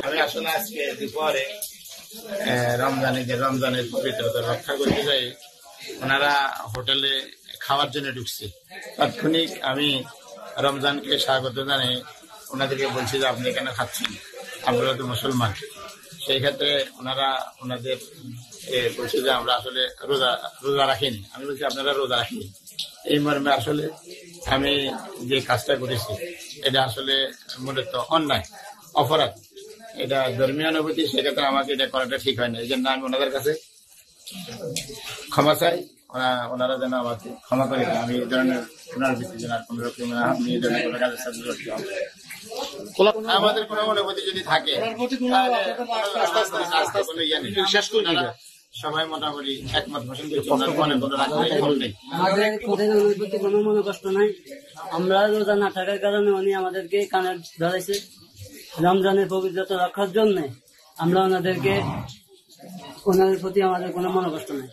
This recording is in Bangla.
আমি আসলে আজকে দুপুরে রমজানের পবিত্রতা রক্ষা করতে যাই ওনারা হোটেলে খাওয়ার জন্য ঢুকছে। তাৎক্ষণিক আমি রমজানকে স্বাগত জানাই ওনাদেরকে বলছি যে আপনি এখানে খাচ্ছেন, আপনারা তো মুসলমান। সেই ক্ষেত্রে ওনারা ওনাদের বলছে যে আমরা আসলে রোজা রাখিনি। আমি বলছি আপনারা রোজা রাখিনি। এই মর্মে আসলে আমি যে কাজটা করেছি এটা আসলে মূলত অন্যায়, অপরাধ, এটা ধর্মীয় অনুভূতি। সেক্ষেত্রে আমাকে এটা করাটা ঠিক হয় না। এই জন্য আমি ওনাদের কাছে ক্ষমা চাই, ওনারা যেন আমাকে ক্ষমা করে দেন। আমি এই ধরনের পুনরাবৃত্তি যেন কোন রকম আপনি এই ধরনের কোনো কাজের সাথে জড়িত হন। আমাদের কোনো অনুভূতি যদি থাকে সবাই মোটামুটি একমত পোষণ করছে, মনে কোনো নেই। আমাদের অনুভূতি কোনো মনে কষ্ট নাই। আমরা রোজা না থাকার কারণে উনি আমাদেরকে কানে ধরেছে। রমজানের পবিত্রতা রক্ষার জন্য আমরা ওনাদের প্রতি আমাদের কোনো মনে কষ্ট নাই।